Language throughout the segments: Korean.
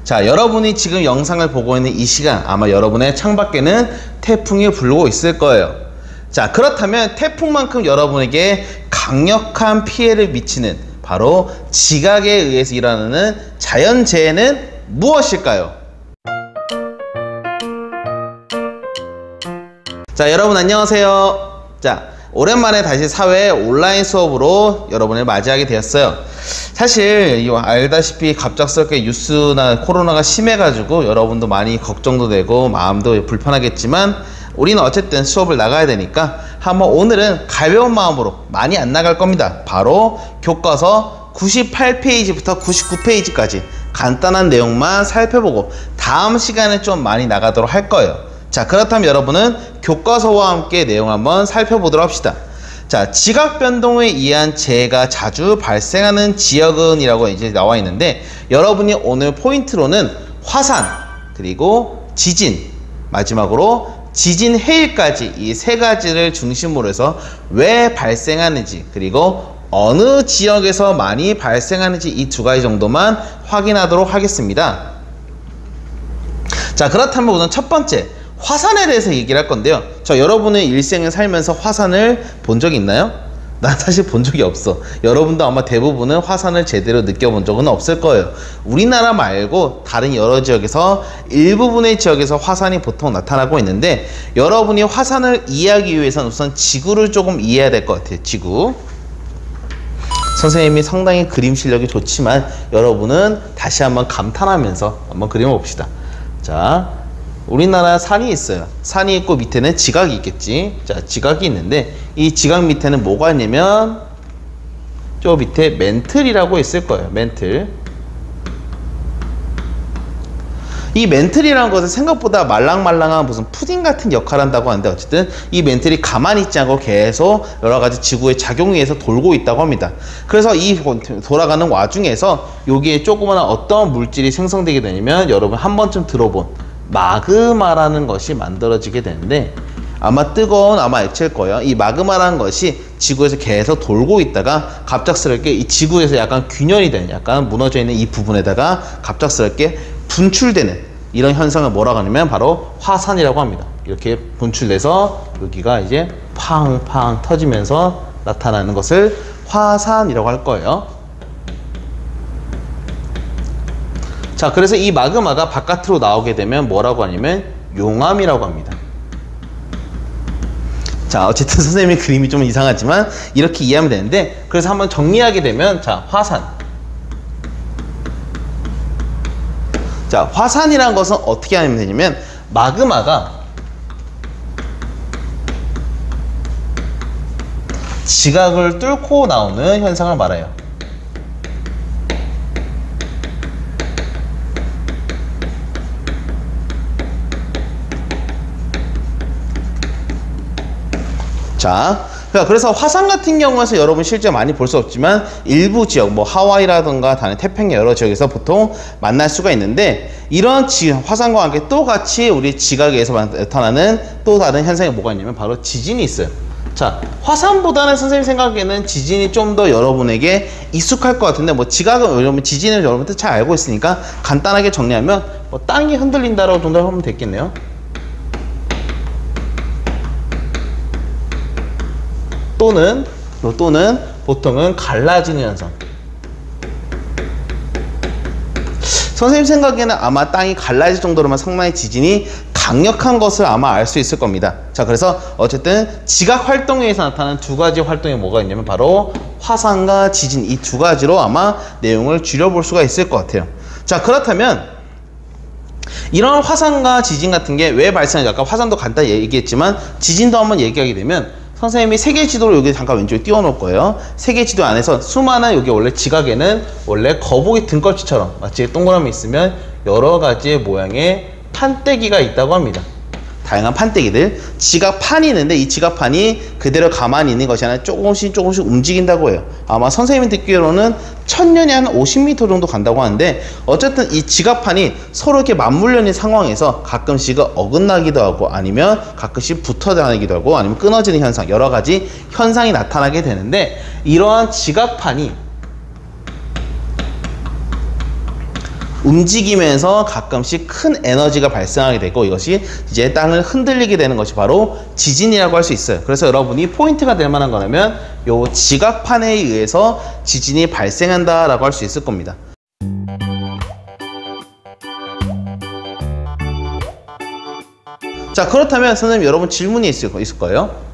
자, 여러분이 지금 영상을 보고 있는 이 시간 아마 여러분의 창밖에는 태풍이 불고 있을 거예요. 자, 그렇다면 태풍만큼 여러분에게 강력한 피해를 미치는 바로 지각에 의해서 일어나는 자연재해는 무엇일까요? 자, 여러분 안녕하세요. 자, 오랜만에 다시 사회 온라인 수업으로 여러분을 맞이하게 되었어요. 사실 알다시피 갑작스럽게 뉴스나 코로나가 심해가지고 여러분도 많이 걱정도 되고 마음도 불편하겠지만 우리는 어쨌든 수업을 나가야 되니까 한번 오늘은 가벼운 마음으로 많이 안 나갈 겁니다. 바로 교과서 98페이지부터 99페이지까지 간단한 내용만 살펴보고 다음 시간에 좀 많이 나가도록 할 거예요. 자, 그렇다면 여러분은 교과서와 함께 내용 한번 살펴보도록 합시다. 자, 지각 변동에 의한 재해가 자주 발생하는 지역은 이라고 이제 나와 있는데, 여러분이 오늘 포인트로는 화산, 그리고 지진, 마지막으로 지진 해일까지 이 세 가지를 중심으로 해서 왜 발생하는지, 그리고 어느 지역에서 많이 발생하는지 이 두 가지 정도만 확인하도록 하겠습니다. 자, 그렇다면 우선 첫 번째 화산에 대해서 얘기를 할 건데요. 저 여러분의 일생을 살면서 화산을 본 적이 있나요? 난 사실 본 적이 없어. 여러분도 아마 대부분은 화산을 제대로 느껴본 적은 없을 거예요. 우리나라 말고 다른 여러 지역에서 일부분의 지역에서 화산이 보통 나타나고 있는데, 여러분이 화산을 이해하기 위해서는 우선 지구를 조금 이해해야 될 것 같아요. 지구. 선생님이 상당히 그림 실력이 좋지만 여러분은 다시 한번 감탄하면서 한번 그림을 봅시다. 자, 우리나라 산이 있어요. 산이 있고 밑에는 지각이 있겠지. 자, 지각이 있는데 이 지각 밑에는 뭐가 있냐면 저 밑에 멘틀이라고 있을 거예요. 멘틀. 이 멘틀이라는 것은 생각보다 말랑말랑한 무슨 푸딩 같은 역할을 한다고 하는데, 어쨌든 이 멘틀이 가만히 있지 않고 계속 여러 가지 지구의 작용에 의해서 돌고 있다고 합니다. 그래서 이 돌아가는 와중에서 여기에 조그마한 어떤 물질이 생성되게 되냐면 여러분 한 번쯤 들어본 마그마라는 것이 만들어지게 되는데, 아마 뜨거운 액체일 거예요. 이 마그마라는 것이 지구에서 계속 돌고 있다가 갑작스럽게 이 지구에서 약간 균열이 되는, 약간 무너져 있는 이 부분에다가 갑작스럽게 분출되는 이런 현상을 뭐라고 하냐면 바로 화산이라고 합니다. 이렇게 분출돼서 여기가 이제 팡팡 터지면서 나타나는 것을 화산이라고 할 거예요. 자, 그래서 이 마그마가 바깥으로 나오게 되면 뭐라고 하냐면 용암이라고 합니다. 자, 어쨌든 선생님의 그림이 좀 이상하지만 이렇게 이해하면 되는데, 그래서 한번 정리하게 되면, 자, 화산. 자, 화산이라는 것은 어떻게 하면 되냐면 마그마가 지각을 뚫고 나오는 현상을 말해요. 자, 그래서 화산 같은 경우에서 여러분 실제 많이 볼 수 없지만 일부 지역, 뭐 하와이라든가 다른 태평양 여러 지역에서 보통 만날 수가 있는데, 이런 화산과 함께 또 같이 우리 지각에서 나타나는 또 다른 현상이 뭐가 있냐면 바로 지진이 있어요. 자, 화산보다는 선생님 생각에는 지진이 좀 더 여러분에게 익숙할 것 같은데, 뭐 지각은 여러분 지진을 여러분들 잘 알고 있으니까 간단하게 정리하면 뭐 땅이 흔들린다라고 정도 하면 되겠네요. 또는 보통은 갈라지는 현상. 선생님 생각에는 아마 땅이 갈라질 정도로만 상당히 지진이 강력한 것을 아마 알 수 있을 겁니다. 자, 그래서 어쨌든 지각 활동에 의해서 나타나는 두 가지 활동이 뭐가 있냐면 바로 화산과 지진, 이 두 가지로 아마 내용을 줄여볼 수가 있을 것 같아요. 자, 그렇다면 이런 화산과 지진 같은 게 왜 발생하는지 아까 화산도 간단히 얘기했지만 지진도 한번 얘기하게 되면, 선생님이 세계 지도를 여기 잠깐 왼쪽에 띄워 놓을 거예요. 세계 지도 안에서 수많은, 여기 원래 지각에는 원래 거북이 등껍질처럼 마치 동그라미 있으면 여러 가지의 모양의 판때기가 있다고 합니다. 다양한 판때기들, 지각판이 있는데 이 지각판이 그대로 가만히 있는 것이 아니라 조금씩 움직인다고 해요. 아마 선생님이 듣기로는 1000년에 한 50m 정도 간다고 하는데, 어쨌든 이 지각판이 서로 이렇게 맞물려 있는 상황에서 가끔씩은 어긋나기도 하고, 아니면 가끔씩 붙어 다니기도 하고, 아니면 끊어지는 현상, 여러 가지 현상이 나타나게 되는데, 이러한 지각판이 움직이면서 가끔씩 큰 에너지가 발생하게 되고 이것이 이제 땅을 흔들리게 되는 것이 바로 지진이라고 할 수 있어요. 그래서 여러분이 포인트가 될 만한 거라면 요 지각판에 의해서 지진이 발생한다라고 할 수 있을 겁니다. 자, 그렇다면 선생님 여러분 질문이 있을 거예요.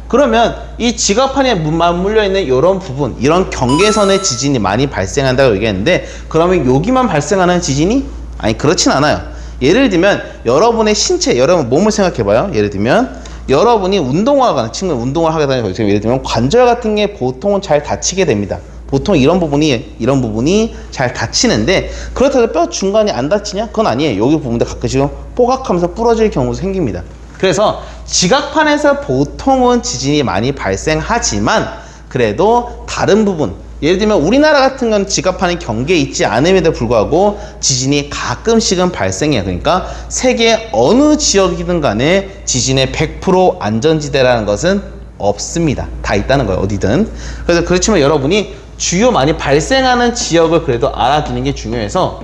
그러면 이 지각판에 맞물려 있는 이런 부분, 이런 경계선의 지진이 많이 발생한다고 얘기했는데 그러면 여기만 발생하는 지진이? 아니, 그렇진 않아요. 예를 들면 여러분의 신체, 여러분 몸을 생각해봐요. 예를 들면 여러분이 운동을 하게 되면 예를 들면 관절 같은 게 보통은 잘 다치게 됩니다. 보통 이런 부분이 잘 다치는데 그렇다고 뼈 중간이 안 다치냐? 그건 아니에요. 여기 부분도 가끔씩 뽀각하면서 부러질 경우도 생깁니다. 그래서 지각판에서 보통은 지진이 많이 발생하지만 그래도 다른 부분, 예를 들면 우리나라 같은 건 지각판이 경계에 있지 않음에도 불구하고 지진이 가끔씩은 발생해요. 그러니까 세계 어느 지역이든 간에 지진의 100% 안전지대라는 것은 없습니다. 다 있다는 거예요. 어디든. 그래서 그렇지만 여러분이 주요 많이 발생하는 지역을 그래도 알아두는 게 중요해서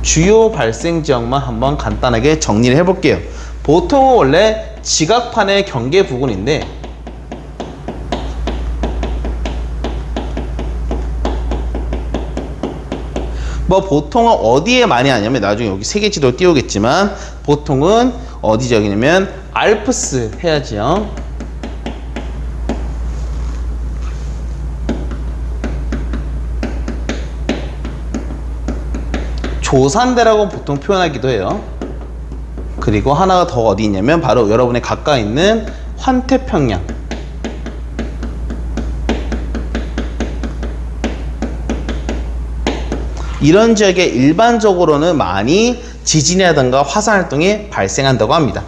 주요 발생 지역만 한번 간단하게 정리를 해볼게요. 보통은 원래 지각판의 경계 부근인데 보통은 어디에 많이 하냐면 나중에 여기 세계 지도 띄우겠지만 보통은 어디 지역이냐면 알프스 해야 지역, 조산대라고 보통 표현하기도 해요. 그리고 하나가 더 어디 있냐면 바로 여러분의 가까이 있는 환태평양, 이런 지역에 일반적으로는 많이 지진이라든가 화산 활동이 발생한다고 합니다.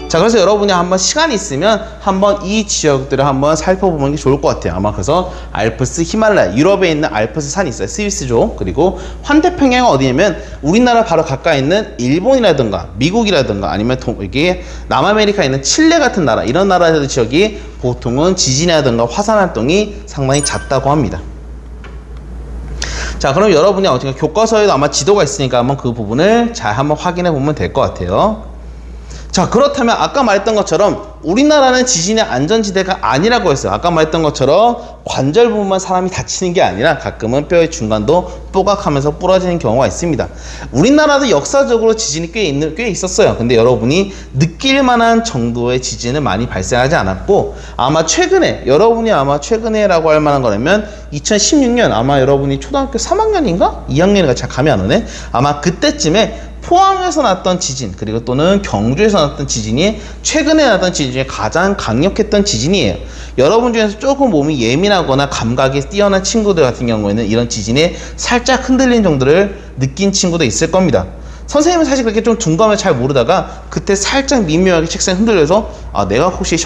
자, 그래서 여러분이 한번 시간이 있으면 한번 이 지역들을 한번 살펴보는 게 좋을 것 같아요. 아마 그래서 알프스, 히말라야, 유럽에 있는 알프스 산이 있어요. 스위스죠. 그리고 환태평양은 어디냐면 우리나라 바로 가까이 있는 일본이라든가 미국이라든가 아니면 이게 남아메리카에 있는 칠레 같은 나라, 이런 나라들 지역이 보통은 지진이라든가 화산 활동이 상당히 잦다고 합니다. 자, 그럼 여러분이 어떻게 교과서에도 아마 지도가 있으니까 한번 그 부분을 잘 한번 확인해 보면 될 것 같아요. 자, 그렇다면 아까 말했던 것처럼 우리나라는 지진의 안전지대가 아니라고 했어요. 아까 말했던 것처럼 관절 부분만 사람이 다치는 게 아니라 가끔은 뼈의 중간도 뽀각하면서 부러지는 경우가 있습니다. 우리나라도 역사적으로 지진이 꽤 있었어요. 근데 여러분이 느낄 만한 정도의 지진은 많이 발생하지 않았고 아마 여러분이 아마 최근에라고 할 만한 거라면 2016년 아마 여러분이 초등학교 3학년인가? 2학년인가 잘 감이 안 오네? 아마 그때쯤에 포항에서 났던 지진 그리고 또는 경주에서 났던 지진이 최근에 났던 지진 중에 가장 강력했던 지진이에요. 여러분 중에서 조금 몸이 예민하거나 감각이 뛰어난 친구들 같은 경우에는 이런 지진에 살짝 흔들린 정도를 느낀 친구도 있을 겁니다. 선생님은 사실 그렇게 좀 둔감을 잘 모르다가 그때 살짝 미묘하게 책상에 흔들려서 내가 혹시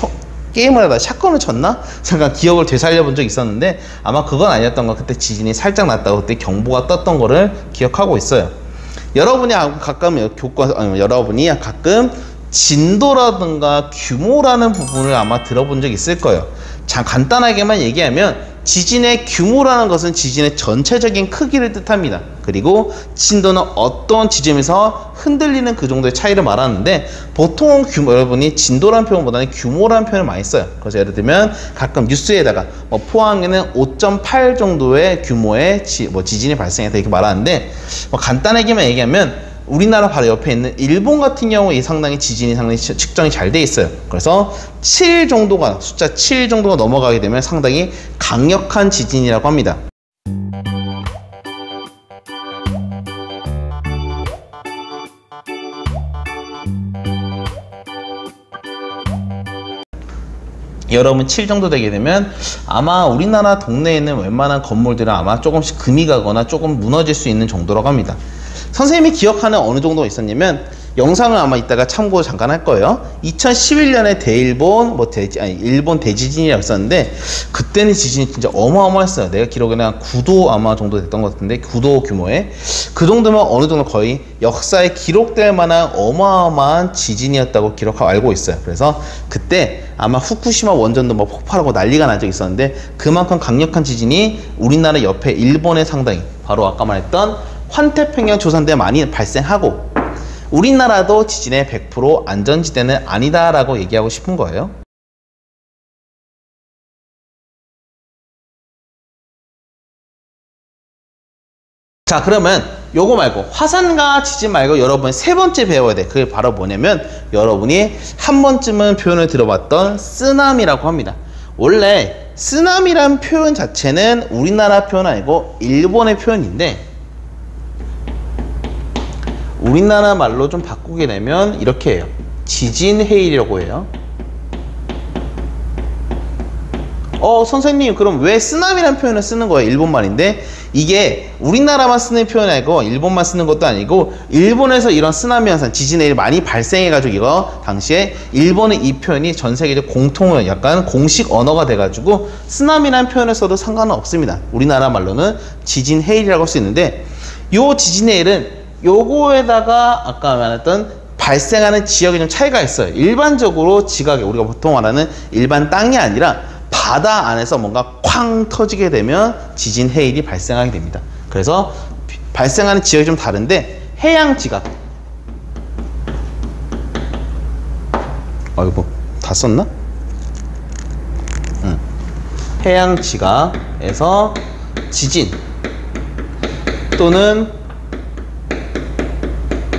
게임을 하다 샷건을 쳤나? 잠깐 기억을 되살려 본 적이 있었는데 아마 그건 아니었던 거. 그때 지진이 살짝 났다고 그때 경보가 떴던 거를 기억하고 있어요. 여러분이 가끔 진도라든가 규모라는 부분을 아마 들어본 적 있을 거예요. 자, 간단하게만 얘기하면 지진의 규모라는 것은 지진의 전체적인 크기를 뜻합니다. 그리고 진도는 어떤 지점에서 흔들리는 그 정도의 차이를 말하는데 보통 여러분이 진도라는 표현보다는 규모라는 표현을 많이 써요. 그래서 예를 들면 가끔 뉴스에다가 포항에는 5.8 정도의 규모의 지진이 발생했다 이렇게 말하는데 간단하게만 얘기하면 우리나라 바로 옆에 있는 일본 같은 경우에 상당히 지진이 상당히 측정이 잘 돼 있어요. 그래서 숫자 7 정도가 넘어가게 되면 상당히 강력한 지진이라고 합니다. 여러분 7 정도 되게 되면 아마 우리나라 동네에 있는 웬만한 건물들은 아마 조금씩 금이 가거나 조금 무너질 수 있는 정도라고 합니다. 선생님이 기억하는 어느 정도가 있었냐면 영상을 아마 이따가 참고 잠깐 할 거예요. 2011년에 일본 대지진이라고 있었는데 그때는 지진이 진짜 어마어마했어요. 내가 기록에는 한 9도 아마 정도 됐던 것 같은데 9도 규모의 그 정도면 어느 정도 거의 역사에 기록될 만한 어마어마한 지진이었다고 알고 있어요. 그래서 그때 아마 후쿠시마 원전도 뭐 폭발하고 난리가 난 적이 있었는데 그만큼 강력한 지진이 우리나라 옆에 일본에 상당히 바로 아까 말했던 환태평양 조산대에 많이 발생하고 우리나라도 지진의 100% 안전지대는 아니다라고 얘기하고 싶은 거예요. 자, 그러면 요거 말고 화산과 지진 말고 여러분 세 번째 배워야 돼. 그게 바로 뭐냐면 여러분이 한 번쯤은 표현을 들어봤던 쓰나미라고 합니다. 원래 쓰나미란 표현 자체는 우리나라 표현 아니고 일본의 표현인데 우리나라 말로 좀 바꾸게 되면 이렇게 해요. 지진 해일이라고 해요. 선생님 그럼 왜 쓰나미란 표현을 쓰는 거예요? 일본말인데 이게 우리나라만 쓰는 표현이 아니고 일본만 쓰는 것도 아니고 일본에서 이런 쓰나미 현상, 지진 해일 많이 발생해가지고 이거 당시에 일본의 이 표현이 전 세계적 공통어요. 약간 공식 언어가 돼가지고 쓰나미란 표현을 써도 상관은 없습니다. 우리나라 말로는 지진 해일이라고 할 수 있는데 요 지진 해일은 요거에다가 아까 말했던 발생하는 지역이 좀 차이가 있어요. 일반적으로 지각에 우리가 보통 말하는 일반 땅이 아니라 바다 안에서 뭔가 쾅 터지게 되면 지진 해일이 발생하게 됩니다. 그래서 발생하는 지역이 좀 다른데 해양 지각. 아이고 다 썼나? 해양 지각에서 지진 또는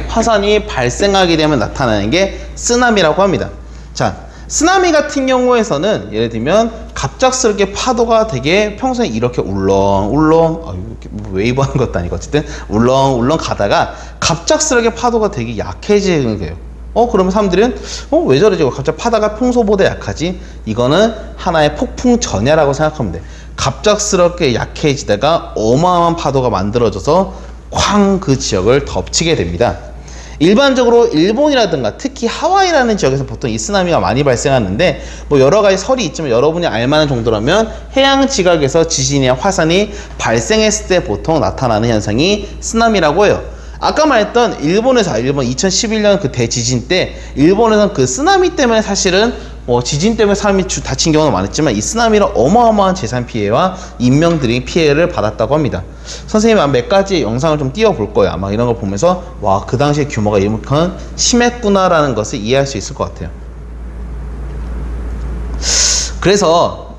화산이 발생하게 되면 나타나는 게 쓰나미라고 합니다. 자, 쓰나미 같은 경우에서는 예를 들면 갑작스럽게 파도가 되게 평소에 이렇게 울렁울렁 웨이브 하는 것도 아니고 어쨌든 울렁울렁 가다가 갑작스럽게 파도가 되게 약해지는 거예요. 그러면 사람들은 왜 저러지? 갑자기 파도가 평소보다 약하지? 이거는 하나의 폭풍 전야라고 생각하면 돼. 갑작스럽게 약해지다가 어마어마한 파도가 만들어져서 쾅 그 지역을 덮치게 됩니다. 일반적으로 일본이라든가 특히 하와이라는 지역에서 보통 이 쓰나미가 많이 발생하는데 뭐 여러 가지 설이 있지만 여러분이 알만한 정도라면 해양 지각에서 지진이나 화산이 발생했을 때 보통 나타나는 현상이 쓰나미라고 해요. 아까 말했던 일본 2011년 그 대지진 때 일본에서는 그 쓰나미 때문에 사실은 지진 때문에 사람이 다친 경우는 많았지만 이 쓰나미로 어마어마한 재산 피해와 인명들이 피해를 받았다고 합니다. 선생님이 몇 가지 영상을 좀 띄워볼 거예요. 아마 이런 걸 보면서 와, 그 당시의 규모가 이만큼 심했구나라는 것을 이해할 수 있을 것 같아요. 그래서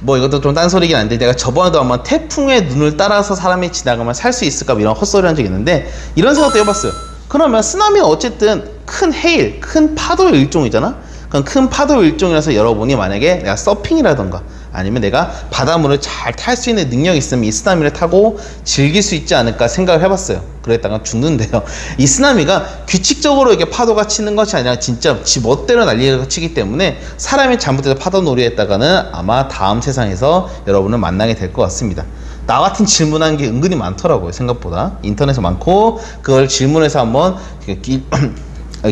이것도 좀 딴소리긴 한데 내가 저번에도 한번 태풍의 눈을 따라서 사람이 지나가면 살 수 있을까 이런 헛소리 한 적이 있는데 이런 생각도 해봤어요. 그러면 쓰나미는 어쨌든 큰 해일, 큰 파도의 일종이잖아. 그럼 큰 파도 일종이라서 여러분이 만약에 내가 서핑이라던가 아니면 내가 바닷물을 잘 탈 수 있는 능력이 있으면 이 쓰나미를 타고 즐길 수 있지 않을까 생각을 해봤어요. 그랬다가 죽는데요. 이 쓰나미가 규칙적으로 이렇게 파도가 치는 것이 아니라 진짜 지 멋대로 난리가 치기 때문에 사람이 잘못해서 파도 놀이했다가는 아마 다음 세상에서 여러분을 만나게 될 것 같습니다. 나 같은 질문한 게 은근히 많더라고요. 생각보다 인터넷에 많고 그걸 질문해서 한번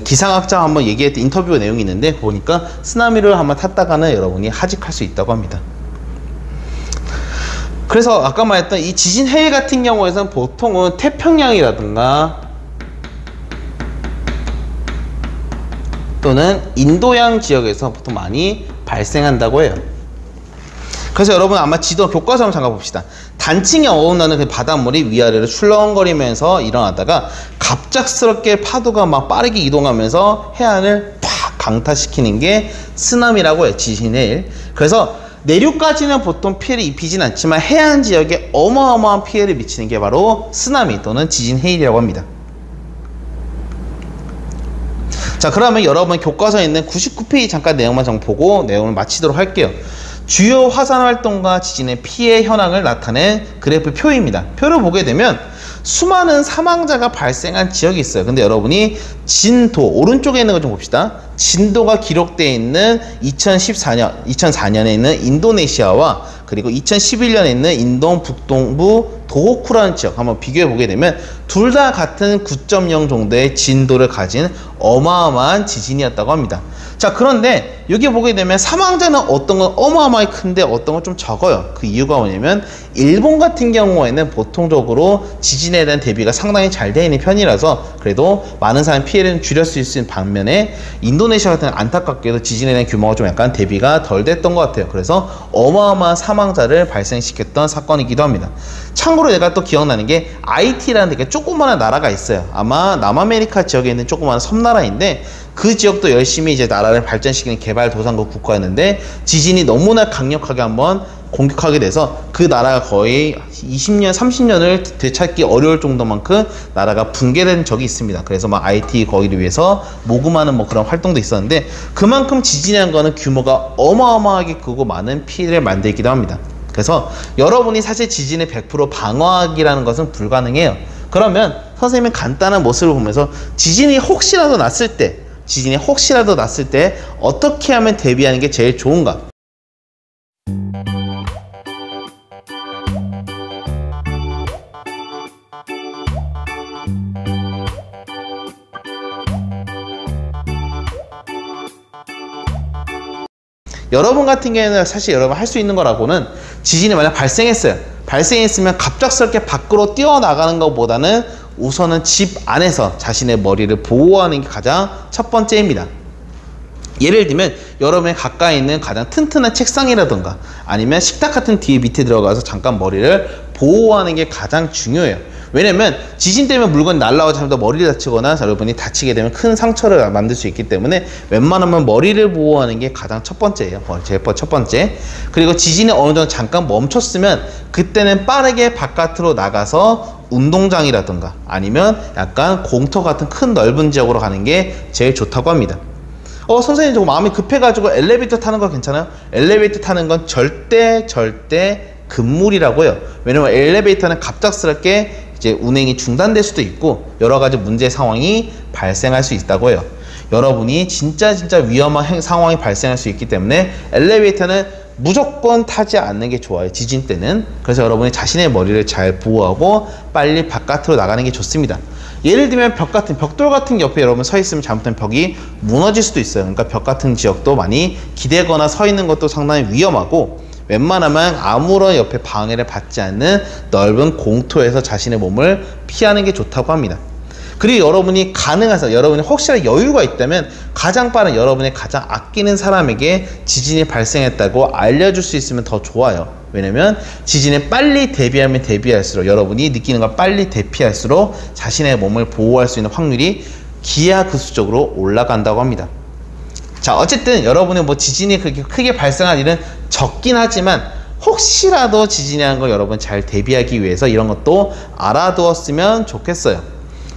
기상학자 한번 얘기했던 인터뷰 내용이 있는데 보니까 쓰나미를 한번 탔다가는 여러분이 하직할 수 있다고 합니다. 그래서 아까 말했던 이 지진 해일 같은 경우에는 보통은 태평양이라든가 또는 인도양 지역에서 보통 많이 발생한다고 해요. 그래서 여러분 아마 지도 교과서 한번 잠깐 봅시다. 단층에 어긋나는 그 바닷물이 위아래로 출렁거리면서 일어나다가 갑작스럽게 파도가 막 빠르게 이동하면서 해안을 팍 강타시키는 게 쓰나미라고 해요. 지진해일. 그래서 내륙까지는 보통 피해를 입히진 않지만 해안 지역에 어마어마한 피해를 미치는 게 바로 쓰나미 또는 지진해일이라고 합니다. 자, 그러면 여러분 교과서에 있는 99페이지 잠깐 내용만 좀 보고 내용을 마치도록 할게요. 주요 화산 활동과 지진의 피해 현황을 나타낸 그래프 표입니다. 표를 보게 되면 수많은 사망자가 발생한 지역이 있어요. 근데 여러분이 진도, 오른쪽에 있는 거 좀 봅시다. 진도가 기록되어 있는 2004년에 있는 인도네시아와 그리고 2011년에 있는 인도 북동부 도호쿠라는 지역 한번 비교해 보게 되면 둘 다 같은 9.0 정도의 진도를 가진 어마어마한 지진이었다고 합니다. 자, 그런데 여기 보게 되면 사망자는 어떤 건 어마어마하게 큰데 어떤 건 좀 적어요. 그 이유가 뭐냐면 일본 같은 경우에는 보통적으로 지진에 대한 대비가 상당히 잘 되어 있는 편이라서 그래도 많은 사람 피해를 줄였을 수 있는 반면에 인도네시아 같은 안타깝게도 지진에 대한 규모가 좀 약간 대비가 덜 됐던 것 같아요. 그래서 어마어마한 사망자를 발생시켰던 사건이기도 합니다. 참고로 내가 또 기억나는 게 IT라는 되게 조그마한 나라가 있어요. 아마 남아메리카 지역에 있는 조그마한 섬나라인데 그 지역도 열심히 이제 나라를 발전시키는 개발도상국 국가였는데 지진이 너무나 강력하게 한번 공격하게 돼서 그 나라가 거의 20년, 30년을 되찾기 어려울 정도만큼 나라가 붕괴된 적이 있습니다. 그래서 막 IT 거기를 위해서 모금하는 뭐 그런 활동도 있었는데 그만큼 지진이라는 거는 규모가 어마어마하게 크고 많은 피해를 만들기도 합니다. 그래서 여러분이 사실 지진을 100% 방어하기라는 것은 불가능해요. 그러면 선생님은 간단한 모습을 보면서 지진이 혹시라도 났을 때 어떻게 하면 대비하는 게 제일 좋은가? 여러분 같은 경우에는 사실 여러분 할 수 있는 거라고는 지진이 만약 발생했으면 갑작스럽게 밖으로 뛰어나가는 것보다는 우선은 집 안에서 자신의 머리를 보호하는 게 가장 첫 번째입니다. 예를 들면 여러분의 가까이 있는 가장 튼튼한 책상이라던가 아니면 식탁 같은 뒤에 밑에 들어가서 잠깐 머리를 보호하는 게 가장 중요해요. 왜냐면 지진 때문에 물건이 날아가서 잘못 머리를 다치거나 여러분이 다치게 되면 큰 상처를 만들 수 있기 때문에 웬만하면 머리를 보호하는 게 가장 첫 번째예요. 제일 첫 번째. 그리고 지진이 어느 정도 잠깐 멈췄으면 그때는 빠르게 바깥으로 나가서 운동장이라든가 아니면 약간 공터 같은 큰 넓은 지역으로 가는 게 제일 좋다고 합니다. 선생님 조금 마음이 급해가지고 엘리베이터 타는 거 괜찮아요? 엘리베이터 타는 건 절대 금물이라고요. 왜냐면 엘리베이터는 갑작스럽게 이제 운행이 중단될 수도 있고 여러 가지 문제 상황이 발생할 수 있다고 해요. 여러분이 진짜 위험한 상황이 발생할 수 있기 때문에 엘리베이터는 무조건 타지 않는 게 좋아요. 지진 때는. 그래서 여러분이 자신의 머리를 잘 보호하고 빨리 바깥으로 나가는 게 좋습니다. 예를 들면 벽돌 같은 옆에 여러분 서 있으면 잘못하면 벽이 무너질 수도 있어요. 그러니까 벽 같은 지역도 많이 기대거나 서 있는 것도 상당히 위험하고 웬만하면 아무런 옆에 방해를 받지 않는 넓은 공터에서 자신의 몸을 피하는 게 좋다고 합니다. 그리고 여러분이 여러분이 혹시나 여유가 있다면 가장 빠른 여러분의 가장 아끼는 사람에게 지진이 발생했다고 알려줄 수 있으면 더 좋아요. 왜냐면 지진에 빨리 대비하면 대비할수록 여러분이 느끼는 걸 빨리 대피할수록 자신의 몸을 보호할 수 있는 확률이 기하급수적으로 올라간다고 합니다. 자, 어쨌든 여러분의 지진이 그렇게 크게 발생할 일은 적긴 하지만 혹시라도 지진이라는 걸 여러분 잘 대비하기 위해서 이런 것도 알아두었으면 좋겠어요.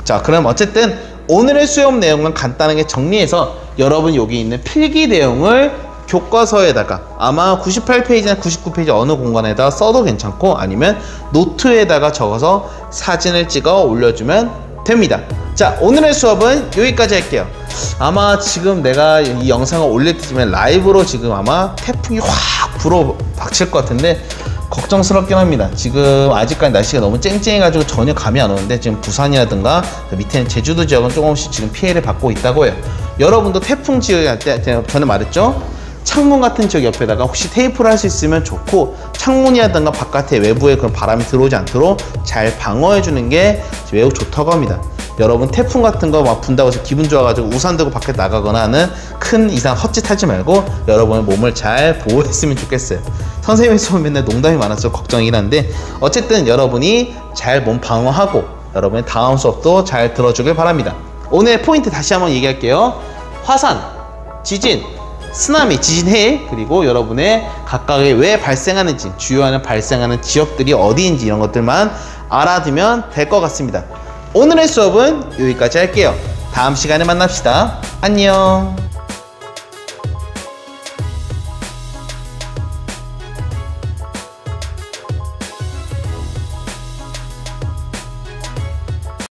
자, 그럼 어쨌든 오늘의 수업 내용은 간단하게 정리해서 여러분 여기 있는 필기 내용을 교과서에다가 아마 98페이지나 99페이지 어느 공간에다가 써도 괜찮고 아니면 노트에다가 적어서 사진을 찍어 올려주면 됩니다. 자, 오늘의 수업은 여기까지 할게요. 아마 지금 내가 이 영상을 올릴 때쯤에 라이브로 지금 아마 태풍이 확 불어 닥칠 것 같은데 걱정스럽긴 합니다. 지금 아직까지 날씨가 너무 쨍쨍해가지고 전혀 감이 안 오는데 지금 부산이라든가 밑에는 제주도 지역은 조금씩 지금 피해를 받고 있다고 해요. 여러분도 태풍 지역에 갈 때 전에 말했죠? 창문 같은 지역 옆에다가 혹시 테이프를 할 수 있으면 좋고 창문이라든가 바깥에 외부에 그런 바람이 들어오지 않도록 잘 방어해 주는 게 매우 좋다고 합니다. 여러분 태풍 같은 거 막 분다고 해서 기분 좋아가지고 우산 들고 밖에 나가거나 하는 큰 이상 헛짓하지 말고 여러분의 몸을 잘 보호했으면 좋겠어요. 선생님의 수업 맨날 농담이 많아서 걱정이긴 한데 어쨌든 여러분이 잘 몸 방어하고 여러분의 다음 수업도 잘 들어주길 바랍니다. 오늘의 포인트 다시 한번 얘기할게요. 화산, 지진, 쓰나미, 지진, 해일, 그리고 여러분의 각각의 왜 발생하는지, 주요하는 발생하는 지역들이 어디인지 이런 것들만 알아두면 될 것 같습니다. 오늘의 수업은 여기까지 할게요. 다음 시간에 만납시다. 안녕.